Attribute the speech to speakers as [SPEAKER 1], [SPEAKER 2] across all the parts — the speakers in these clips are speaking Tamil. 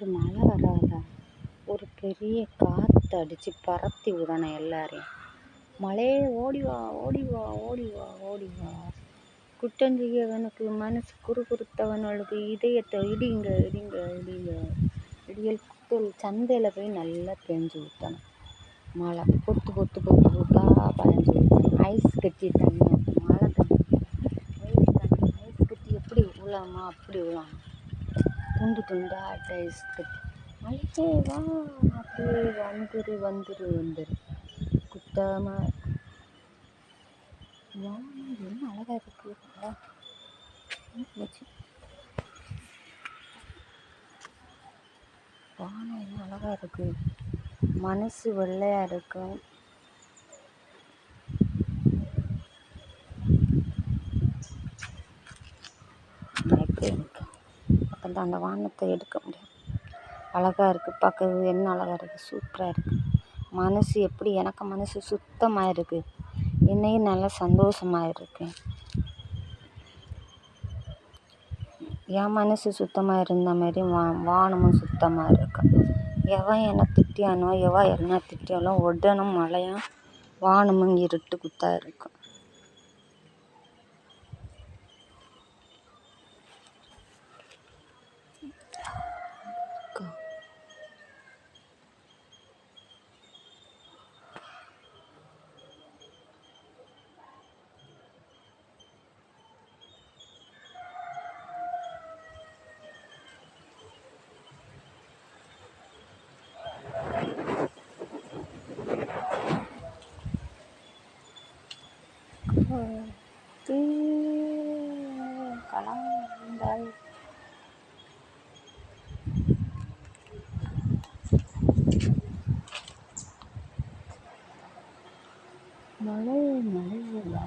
[SPEAKER 1] ஒரு மழை வராதா, ஒரு பெரிய காற்று அடித்து பரத்தி விடணும் எல்லாரையும். மழையே ஓடி வா ஓடி வா ஓடி வா ஓடி வா. குற்றம் செய்யவனுக்கு மனசு குறுகுறுத்தவனுக்கு இதயத்தை இடிங்க இடிங்க இடிங்க. இடியல் குத்தல் சந்தையில் போய் நல்லா பெஞ்சு ஊற்றணும். மழை பொத்து பொத்து பொத்து பொத்தா பழஞ்சு ஊற்றணும். ஐஸ் கட்டி தண்ணி, மழை தண்ணி, வெயில் தண்ணி. ஐஸ் கட்டி எப்படி விழாமா அப்படி விழாமா, துண்டு துண்டாட்ட ஐஸ் கட்டி. மழையே வா அப்படியே வந்துரு வந்துரு வந்துரு. குத்தாம வானம் என்ன அழகா இருக்கு. வானம் என்ன அழகா இருக்கு. மனசு வெள்ளையா இருக்கும். எப்படி இருக்கு அப்போ அந்த வானத்தை எடுக்க முடியும். அழகா இருக்கு, பார்க்கறது என்ன அழகா இருக்கு, சூப்பராக இருக்கு. மனசு எப்படி, எனக்கு மனசு சுத்தமாக இருக்கு. என்னையும் நல்லா சந்தோஷமாக இருக்கு. என் மனசு சுத்தமாக இருந்த மாதிரி வானமும் சுத்தமாக இருக்கு. எவன் என்னை திட்டியானோ எவன் என்ன திட்டியாலும் உடனும் மழையும் வானமும் இருட்டு குத்தா இருக்கும். கலந்தாய் மழை மழை வா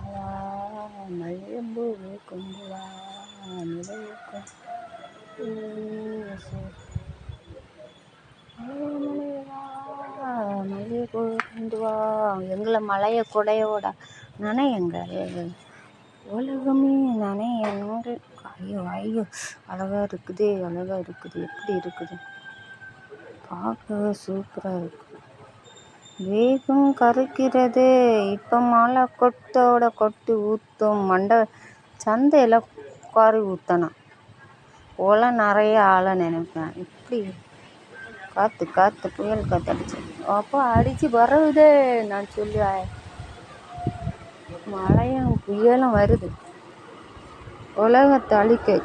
[SPEAKER 1] மழையம்பு கொண்டு வா மழையை கொண்டு வா. எங்களை மழையை குடையோட நனையுங்கள், உலகமே நனையனோடு. ஐயோ ஐயோ அழகா இருக்குது அழகா இருக்குது. எப்படி இருக்குது பார்க்க, சூப்பராக இருக்குது. வேகம் கருக்கிறது. இப்போ மழை கொட்டோட கொட்டி ஊற்றும். சந்தையில் குறை ஊற்றணும். ஒலை நிறைய ஆளை நினைப்பேன். இப்படி காற்று காற்று புயல் காற்று அடிச்சு அப்போ அடித்து வருதே. நான் சொல்லி மழையும் புயலும் வருது உலகத்தை அழிக்க.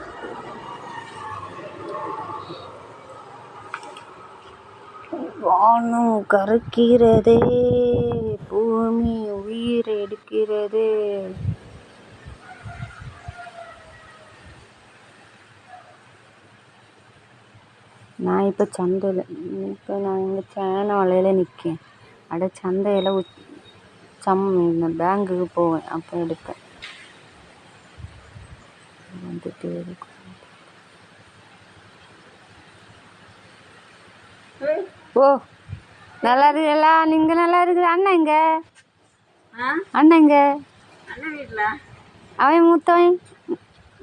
[SPEAKER 1] வானம் கருக்கிறதே, பூமி உயிர் எடுக்கிறது. நான் இப்போ சந்தையில், இப்போ நான் எங்கள் சேன வலையில் நிற்கேன். சந்தையில் பேங்குக்கு போவேன், அப்போ எடுப்பேன். வந்துட்டு இருக்கும். ஓ நல்லா இருக்குல்ல, நீங்க நல்லா இருக்குது. அண்ணன் எங்க? அண்ணன் எங்க? அவன் மூத்தவன்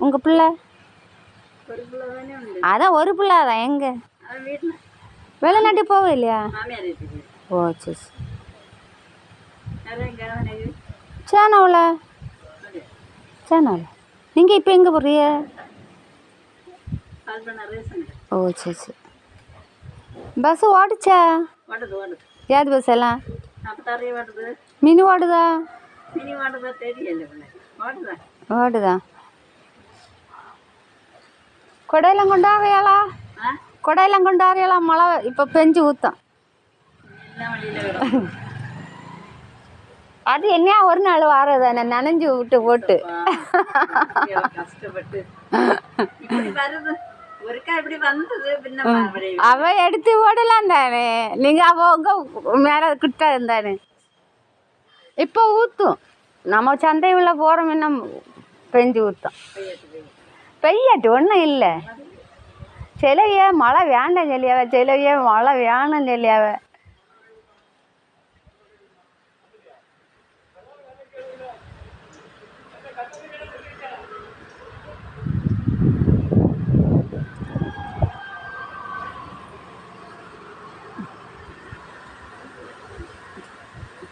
[SPEAKER 1] உங்க பிள்ளை? அதான் ஒரு பிள்ளை தான். எங்க வெளிநாட்டு போவே இல்லையா? ஓ சரி. சேனாவில் சேனாவில். நீங்கள் இப்போ எங்கே போடுறிய? ஓ சரி சரி. பஸ்ஸு ஓடுச்சா? ஏது பஸ் எல்லாம் மினி ஓடுதா? ஓடுதா? கொடையெல்லாம் கொண்டாடுறியாளா? கொடையெல்லாம் கொண்டாடுறியாளா? மழை இப்போ பெஞ்சு ஊற்றும். அது என்னையா ஒரு நாள் வாரதானே நனைஞ்சு விட்டு போட்டு. அவ எடுத்து ஓடலாம் தானே. நீங்க அவ உங்க மேல கிட்ட இருந்தானே. இப்போ ஊத்தும். நம்ம சந்தை உள்ள போறோம், என்ன பெஞ்சு ஊத்தும். பெய்யட்டு ஒன்றும் இல்லை. சிலைய மழை வேண்டாம் சொல்லியாவ, சிலைய மழை வேணும் சொல்லியாவ.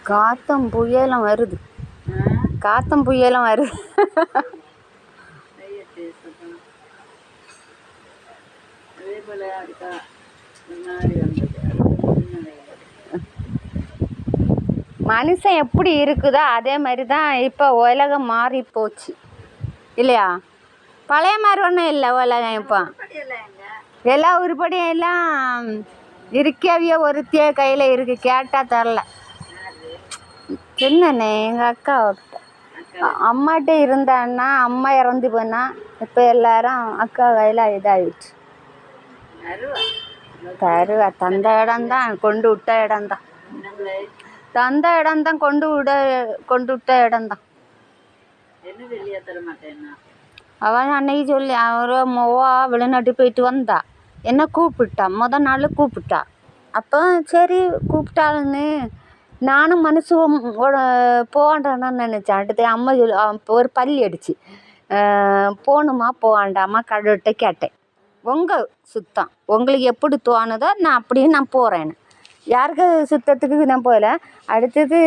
[SPEAKER 1] காற்றும் புயலும் வருது, காற்றும் புயலும் வருது. மனுஷன் எப்படி இருக்குதோ அதே மாதிரி தான் இப்போ உலகம் மாறி போச்சு இல்லையா? பழைய மாதிரி ஒன்றும் இல்லை உலகம். இப்போ எல்லா உருப்படியும் எல்லாம் இருக்கவிய ஒருத்திய கையில் இருக்கு, கேட்டால் தரல. சின்னண்ணே எங்கள் அக்கா அம்மாட்ட இருந்தான்னா, அம்மா இறந்து போனா இப்போ எல்லாரும் அக்கா கையில் இதாகிடுச்சு. தருவா தந்த இடம்தான் கொண்டு விட்ட இடம்தான், தந்த இடம்தான் கொண்டு விட்ட இடம்தான். அவன் அன்னைக்கு சொல்லி அவர் மொவா வெளிநாட்டு போயிட்டு வந்தா, என்ன கூப்பிட்டா, முதல் நாள் கூப்பிட்டா. அப்போ சரி கூப்பிட்டாளுன்னு நானும் மனசு போகண்டான்னு நினச்சேன். அடுத்து அம்மா சொல்லி ஒரு பள்ளி அடிச்சு போகணுமா போகாண்டாமா கடவுள்கிட்ட கேட்டேன். உங்கள் சுத்தம், உங்களுக்கு எப்படி தோணுதோ நான் அப்படியே நான் போகிறேன்னு. யாருக்கு சுத்தத்துக்கு நான் போகல. அடுத்தது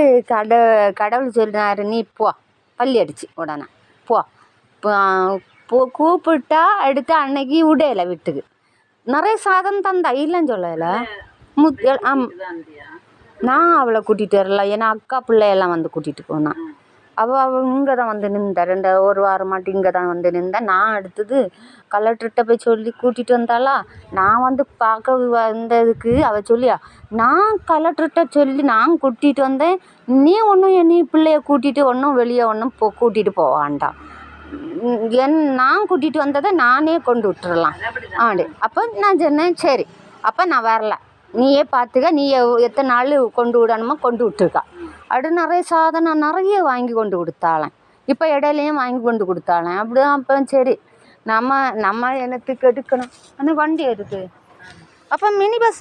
[SPEAKER 1] கடவுள் சொன்னார், நீ போ பள்ளி அடிச்சு உடனே போ கூப்பிட்டா. அடுத்து அன்னைக்கு விடையில வீட்டுக்கு நிறைய சாதம் தந்தா, இல்லைன்னு சொல்லலை. நான் அவளை கூட்டிகிட்டு வரல, ஏன்னா அக்கா பிள்ளையெல்லாம் வந்து கூட்டிகிட்டு போனான். அவள் இங்கே தான் வந்து நின்றா, ஒரு வாரமாட்டி இங்கே தான் வந்து நின்றா. நான் அடுத்தது கலெக்டர்கிட்ட போய் சொல்லி கூட்டிகிட்டு வந்தாளா. நான் வந்து பார்க்க வந்ததுக்கு அவள் சொல்லியா, நான் கலெக்டர்கிட்ட சொல்லி நான் கூட்டிகிட்டு வந்தேன், நீ ஒன்றும் நீ பிள்ளைய கூட்டிகிட்டு ஒன்றும் வெளியே ஒன்றும் கூட்டிகிட்டு போவான்டான். நான் கூட்டிகிட்டு வந்ததை நானே கொண்டு விட்டுறலாம் ஆண்டு. அப்போ நான் சொன்னேன் சரி, அப்போ நான் வரல, நீயே பார்த்துக்க, நீ எத்தனை நாள் கொண்டு விடணுமோ கொண்டு விட்டுருக்கா. அப்படி நிறைய சாதனம் நிறைய வாங்கி கொண்டு கொடுத்தாளேன். இப்போ இடையிலையும் வாங்கி கொண்டு கொடுத்தாளேன். அப்படிதான். அப்போ சரி நம்ம என்னத்துக்கு எடுக்கணும், அந்த வண்டி இருக்குது. அப்போ மினி பஸ்